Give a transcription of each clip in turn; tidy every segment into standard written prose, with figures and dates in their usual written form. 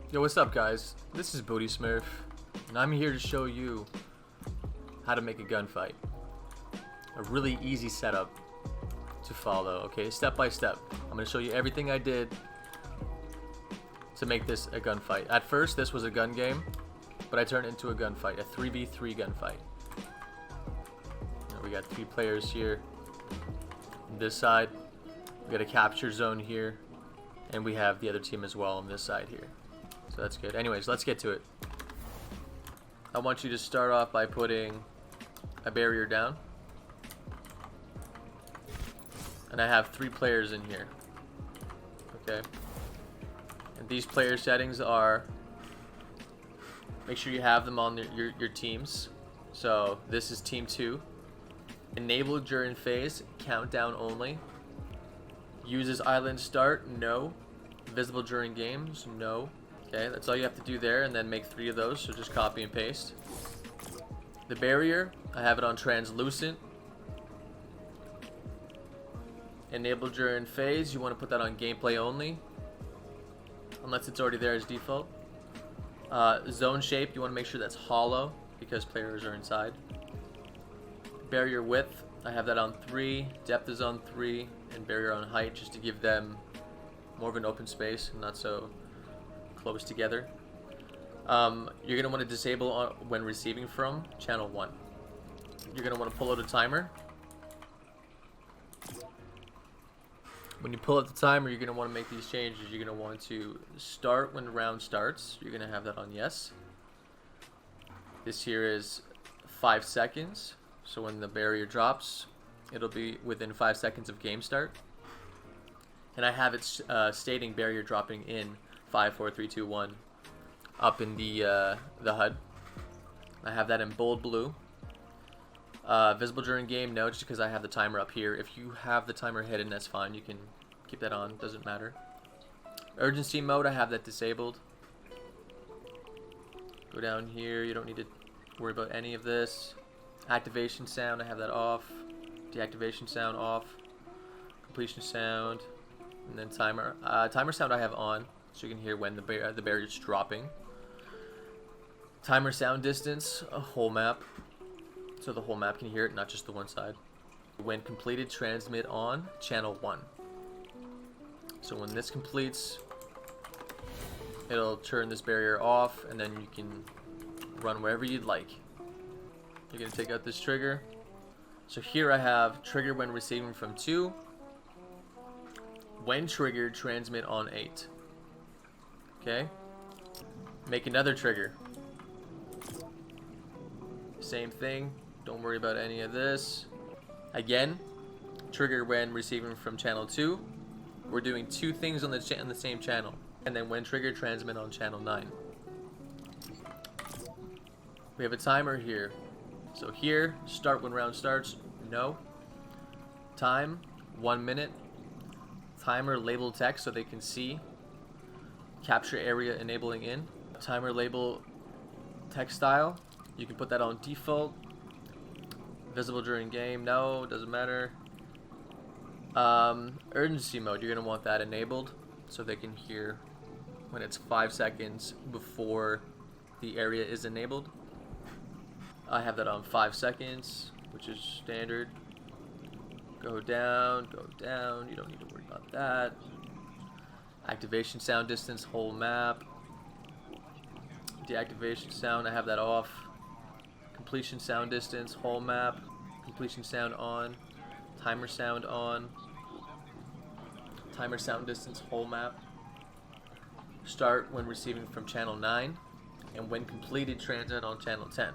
Yo, what's up, guys? This is BootySmurff, and I'm here to show you how to make a gunfight. A really easy setup to follow, okay? Step by step. I'm going to show you everything I did to make this a gunfight. At first, this was a gun game, but I turned it into a gunfight, a 3v3 gunfight. We got 3 players here. On this side, we got a capture zone here, and we have the other team as well on this side here. So that's good. Anyways, let's get to it. I want you to start off by putting a barrier down. And I have 3 players in here. Okay. And these player settings are, make sure you have them on your teams. So this is team 2. Enable during phase, countdown only. Uses island start, no. Visible during games, no. Okay, that's all you have to do there, and then make 3 of those, so just copy and paste. The barrier, I have it on translucent. Enable during phase, you want to put that on gameplay only, unless it's already there as default. Zone shape, you want to make sure that's hollow, because players are inside. Barrier width, I have that on 3, depth is on 3, and barrier on height, just to give them more of an open space, and not so close together. You're going to want to disable when receiving from channel 1. You're going to want to pull out a timer. When you pull out the timer, you're going to want to make these changes. You're going to want to start when the round starts. You're going to have that on yes. This here is 5 seconds. So when the barrier drops, it'll be within 5 seconds of game start. And I have it stating barrier dropping in 5, 4, 3, 2, 1 up in the HUD. I have that in bold blue. Visible during game, no, just because I have the timer up here. If you have the timer hidden, that's fine. You can keep that on, doesn't matter. Urgency mode, I have that disabled. Go down here, you don't need to worry about any of this. Activation sound, I have that off. Deactivation sound off. Completion sound. And then timer. Timer sound I have on, so you can hear when the barrier is dropping. Timer sound distance, a whole map. So the whole map can hear it, not just the one side. When completed, transmit on channel 1. So when this completes, it'll turn this barrier off, and then you can run wherever you'd like. You're going to take out this trigger. So here I have trigger when receiving from 2. When triggered, transmit on 8. Okay. Make another trigger. Same thing. Don't worry about any of this. Again, trigger when receiving from channel 2. We're doing 2 things on the same channel. And then when triggered, transmit on channel 9. We have a timer here. So here, start when round starts, no. Time, 1 minute. Timer label text so they can see. Capture area enabling in. Timer label text style. You can put that on default. Visible during game, no, doesn't matter. Urgency mode, you're going to want that enabled so they can hear when it's 5 seconds before the area is enabled. I have that on 5 seconds, which is standard. Go down, you don't need to worry about that. Activation sound distance, whole map. Deactivation sound, I have that off. Completion sound distance, whole map. Completion sound on. Timer sound on. Timer sound distance, whole map. Start when receiving from channel 9. And when completed, transmit on channel 10.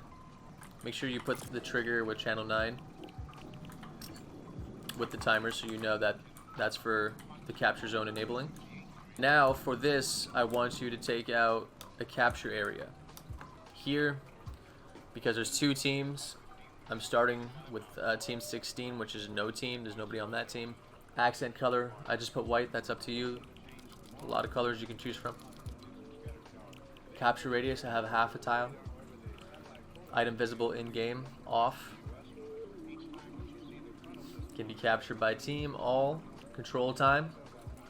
Make sure you put the trigger with channel 9 with the timer so you know that that's for the capture zone enabling. Now for this, I want you to take out a capture area. Here, because there's 2 teams, I'm starting with team 16, which is no team. There's nobody on that team. Accent color, I just put white. That's up to you. A lot of colors you can choose from. Capture radius, I have half a tile. Item visible in-game, off. Can be captured by team, all. Control time,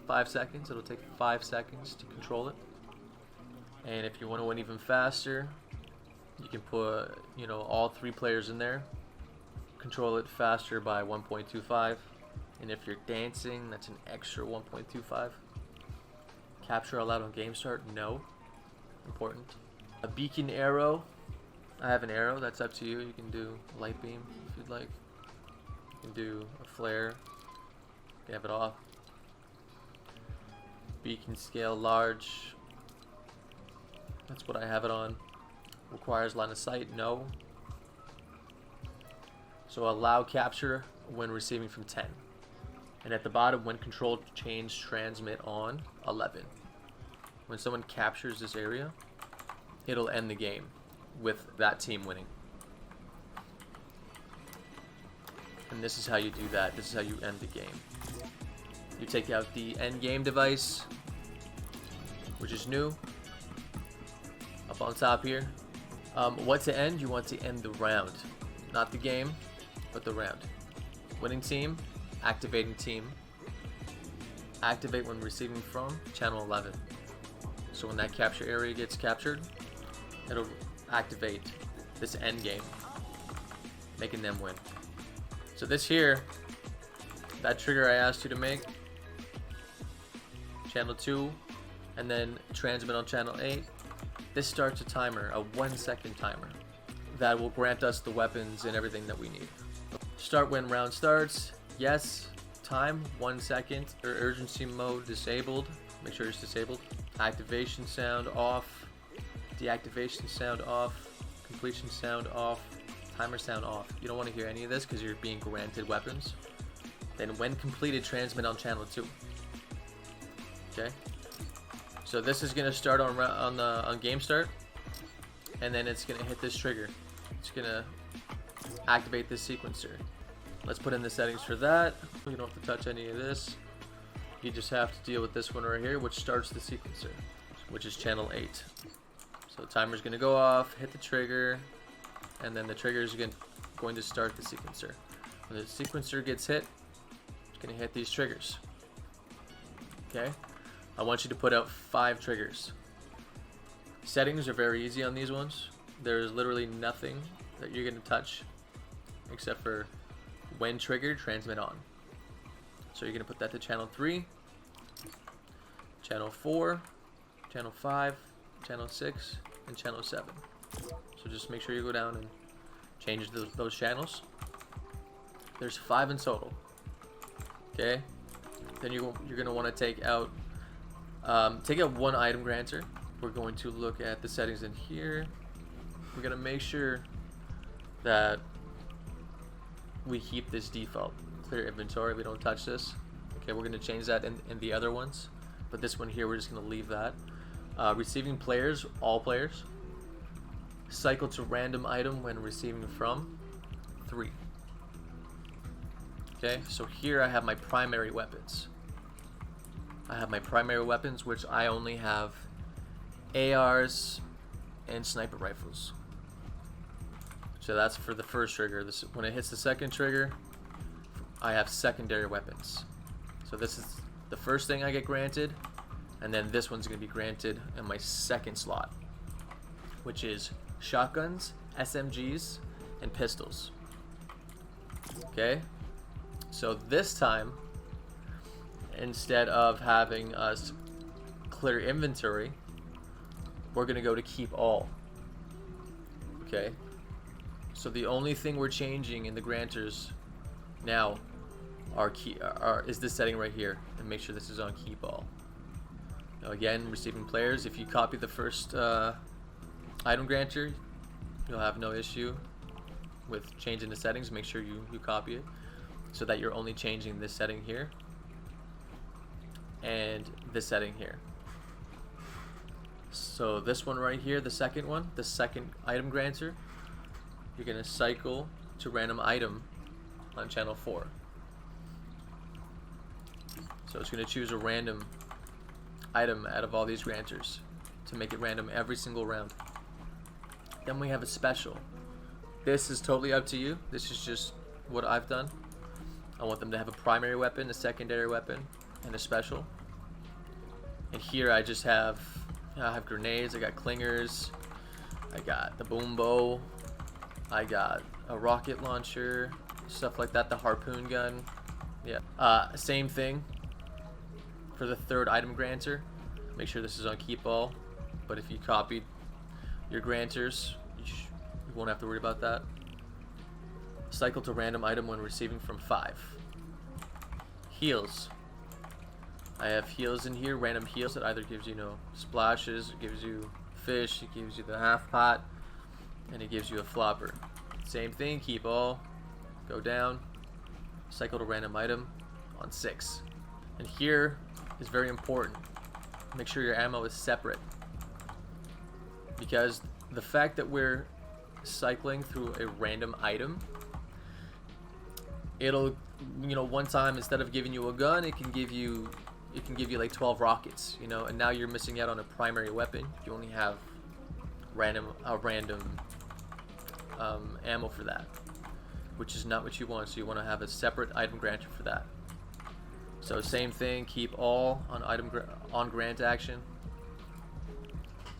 5 seconds. It'll take 5 seconds to control it. And if you want to win even faster, you can put, you know, all 3 players in there. Control it faster by 1.25. And if you're dancing, that's an extra 1.25. Capture allowed on game start? No. Important. A beacon arrow. I have an arrow. That's up to you. You can do light beam if you'd like. You can do a flare. You can have it off. Beacon scale large. That's what I have it on. Requires line of sight? No. So allow capture when receiving from 10. And at the bottom, when controlled, change transmit on 11. When someone captures this area, it'll end the game with that team winning. And this is how you do that. This is how you end the game. You take out the end game device, which is new, up on top here. What to end? You want to end the round. Not the game, but the round. Winning team, activating team. Activate when receiving from channel 11. So when that capture area gets captured, it'll activate this end game, making them win. So this here, that trigger I asked you to make, channel 2, and then transmit on channel 8, this starts a timer, a 1-second timer, that will grant us the weapons and everything that we need. Start when round starts, yes. Time, 1 second, or urgency mode disabled, make sure it's disabled. Activation sound off, deactivation sound off, completion sound off, timer sound off. You don't want to hear any of this because you're being granted weapons. Then when completed, transmit on channel 2. Okay, so this is gonna start on game start, and then it's gonna hit this trigger. It's gonna activate this sequencer. Let's put in the settings for that. You don't have to touch any of this. You just have to deal with this one right here, which starts the sequencer, which is channel 8. So the timer's gonna go off, hit the trigger, and then the trigger is going to start the sequencer. When the sequencer gets hit, it's gonna hit these triggers. Okay? I want you to put out 5 triggers. Settings are very easy on these ones. There's literally nothing that you're gonna touch except for when triggered, transmit on. So you're gonna put that to channel 3, channel 4, channel 5, channel 6, and channel 7. So just make sure you go down and change those channels. There's 5 in total. Okay. Then you're gonna want to take out one item granter. We're going to look at the settings in here. We're gonna make sure that we keep this default clear inventory. We don't touch this. Okay, we're gonna change that in the other ones, but this one here we're just gonna leave that. Receiving players, all players. Cycle to random item when receiving from 3. Okay, so here I have my primary weapons. I have my primary weapons, which I only have ARs and sniper rifles. So that's for the first trigger. When it hits the second trigger, I have secondary weapons. So this is the first thing I get granted, and then this one's going to be granted in my second slot, which is shotguns, SMGs, and pistols. Okay, so this time, instead of having us clear inventory, we're going to go to keep all. Okay, so the only thing we're changing in the granters now is this setting right here, and make sure this is on keep all. Now again, receiving players, if you copy the first item granter, you'll have no issue with changing the settings. Make sure you copy it so that you're only changing this setting here and this setting here. So this one right here, the second one, the second item granter, you're gonna cycle to random item on channel 4. So it's gonna choose a random item out of all these granters to make it random every single round. Then we have a special. This is totally up to you. This is just what I've done. I want them to have a primary weapon, a secondary weapon, and a special. And here I just have I have grenades, I got clingers, I got the boom bow, I got a rocket launcher, stuff like that, the harpoon gun. Yeah. Same thing for the third item granter. Make sure this is on keep all, but if you copied your granters, you won't have to worry about that. Cycle to random item when receiving from 5. Heals. I have heals in here, random heals that either gives you, splashes, it gives you fish, it gives you the half pot, and it gives you a flopper. Same thing, keep all, go down, cycle to random item on 6. And here is very important. Make sure your ammo is separate, because the fact that we're cycling through a random item, it'll, one time instead of giving you a gun, it can give you like 12 rockets, and now you're missing out on a primary weapon. You only have random ammo for that, which is not what you want. So you want to have a separate item granter for that. So same thing, keep all on grant action.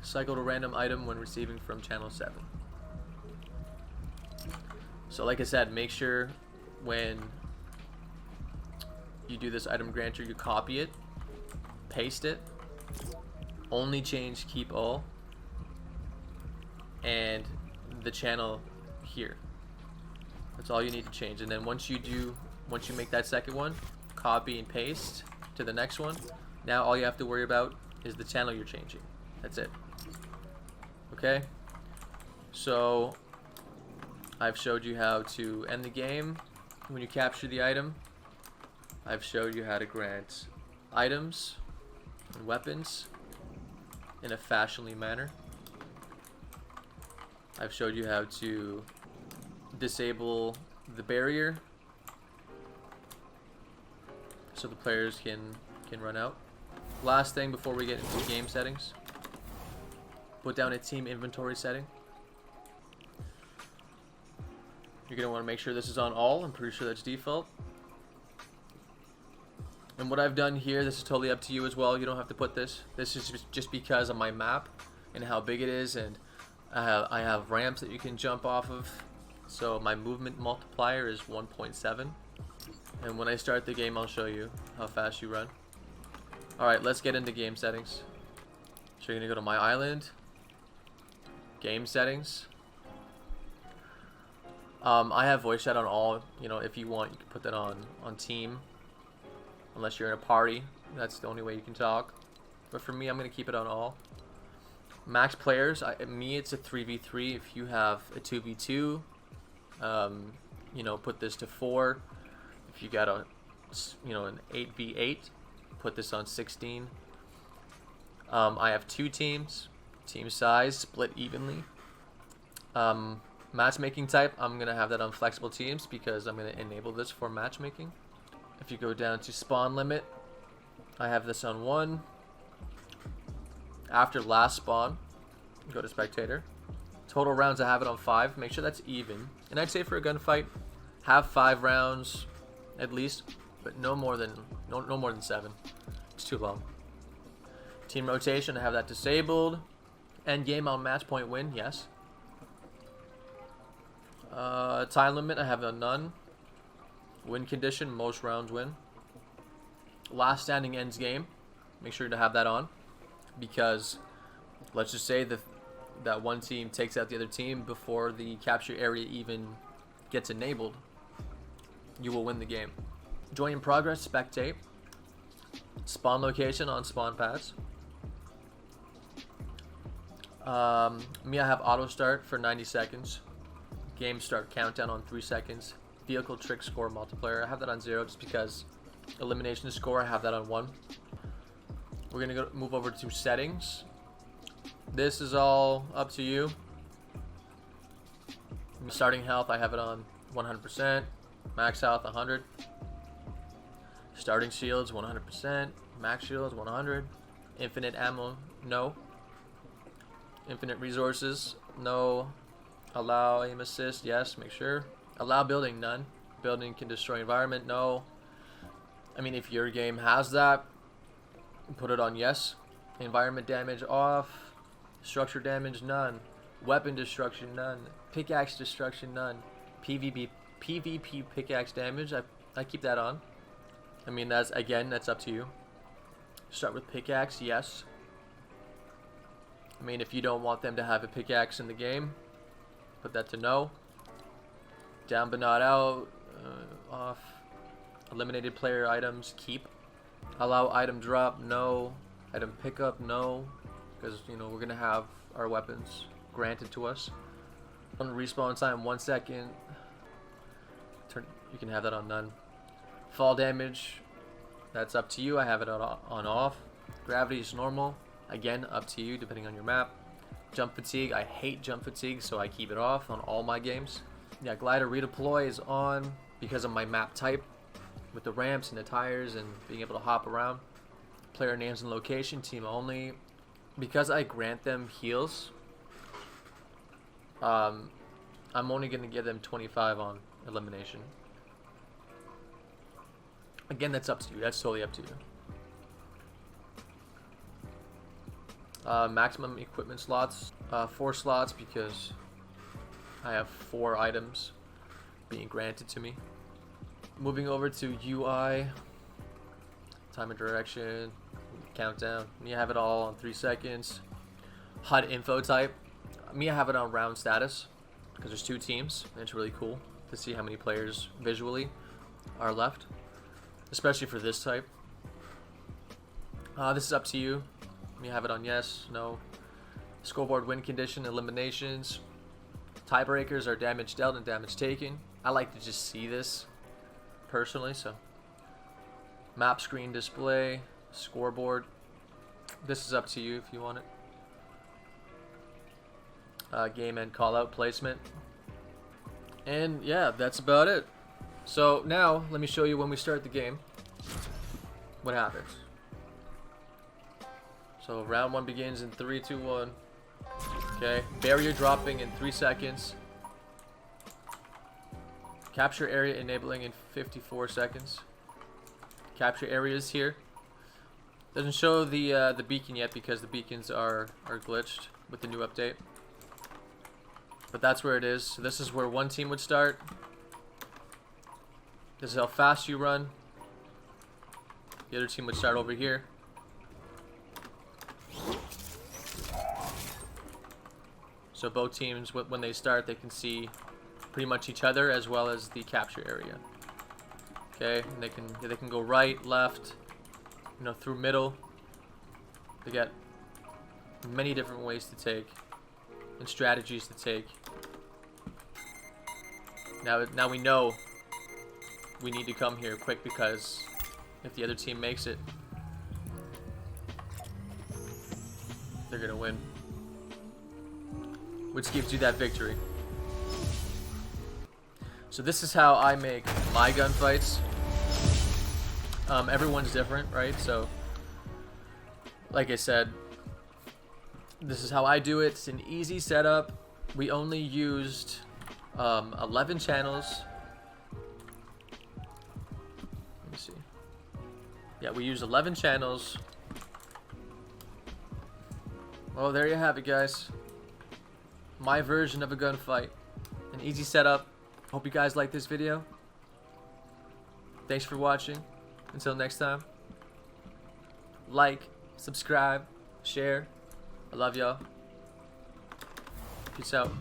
Cycle to random item when receiving from channel 7. So like I said, make sure when you do this item granter, you copy it, paste it, only change keep all, and the channel here. That's all you need to change. And then once you make that second one, copy and paste to the next one. Now all you have to worry about is the channel you're changing. That's it. Okay? So I've showed you how to end the game when you capture the item. I've showed you how to grant items and weapons in a fashionly manner. I've showed you how to disable the barrier so the players can run out. Last thing before we get into game settings, put down a team inventory setting. You're going to want to make sure this is on all. I'm pretty sure that's default. And what I've done here, this is totally up to you as well. You don't have to put this. This is just because of my map and how big it is, and I have ramps that you can jump off of. So my movement multiplier is 1.7. And when I start the game, I'll show you how fast you run. Alright, let's get into game settings. So you're going to go to My Island, Game Settings. I have voice chat on all. If you want, you can put that on team. Unless you're in a party, that's the only way you can talk. But for me, I'm going to keep it on all. Max players, me it's a 3v3. If you have a 2v2, put this to 4. If you got an 8v8, put this on 16. I have 2 teams. Team size split evenly. Matchmaking type, I'm gonna have that on flexible teams because I'm gonna enable this for matchmaking. If you go down to spawn limit, I have this on 1. After last spawn, go to spectator. Total rounds, I have it on 5. Make sure that's even. And I'd say for a gunfight, have 5 rounds at least, but no more than 7. It's too long. Team rotation, I have that disabled. End game on match point win, yes. Time limit, I have a none. Win condition, most rounds win. Last standing ends game. Make sure to have that on, because let's just say that one team takes out the other team before the capture area even gets enabled. You will win the game. Join in progress, spectate. Spawn location on spawn pads. Me, I have auto start for 90 seconds. Game start countdown on 3 seconds. Vehicle trick score multiplier, I have that on 0 just because. Elimination score, I have that on 1. We're gonna move over to settings. This is all up to you. Starting health, I have it on 100%. Max health 100. Starting shields 100%. Max shields 100. Infinite ammo, no. Infinite resources, no. Allow aim assist, yes, make sure. Allow building, none. Building can destroy environment, no. I mean, if your game has that, put it on yes. Environment damage off. Structure damage none. Weapon destruction none. Pickaxe destruction none. PvP pickaxe damage, I keep that on. I mean, that's up to you. Start with pickaxe, yes. I mean, if you don't want them to have a pickaxe in the game, put that to no. Down but not out, off. Eliminated player items, keep. Allow item drop, no. Item pickup, no. Because, you know, we're going to have our weapons granted to us. On respawn time, 1 second. You can have that on none. Fall damage, that's up to you. I have it on off. Gravity is normal. Again, up to you, depending on your map. Jump fatigue, I hate jump fatigue, so I keep it off on all my games. Yeah, glider redeploy is on because of my map type, with the ramps and the tires and being able to hop around. Player names and location, team only. Because I grant them heals, I'm only going to give them 25 on elimination. Again, that's up to you. That's totally up to you. Maximum equipment slots, 4 slots because I have 4 items being granted to me. Moving over to UI, time and direction, countdown. Me, I have it all on 3 seconds. HUD info type. Me, I have it on round status because there's 2 teams, and it's really cool to see how many players visually are left, especially for this type. This is up to you. Me, I have it on yes, no. Scoreboard win condition, eliminations. Tiebreakers are damage dealt and damage taken. I like to just see this personally, so. Map screen display, scoreboard. This is up to you if you want it. Game end callout placement. And yeah, that's about it. So now, let me show you when we start the game what happens. So round 1 begins in 3, 2, 1. Okay, barrier dropping in 3 seconds. Capture area enabling in 54 seconds. Capture areas here. Doesn't show the beacon yet because the beacons are glitched with the new update. But that's where it is. So this is where one team would start. This is how fast you run. The other team would start over here. So both teams, when they start, they can see pretty much each other as well as the capture area. Okay, and they can go right, left, you know, through middle. They got many different ways to take and strategies to take. Now we know we need to come here quick because if the other team makes it, they're gonna win, which gives you that victory. So this is how I make my gunfights. Everyone's different, right? So, like I said, this is how I do it. It's an easy setup. We only used 11 channels. Let me see. Yeah, we used 11 channels. Well, there you have it, guys. My version of a gunfight. An easy setup. Hope you guys like this video. Thanks for watching. Until next time. Like, subscribe, share. I love y'all. Peace out.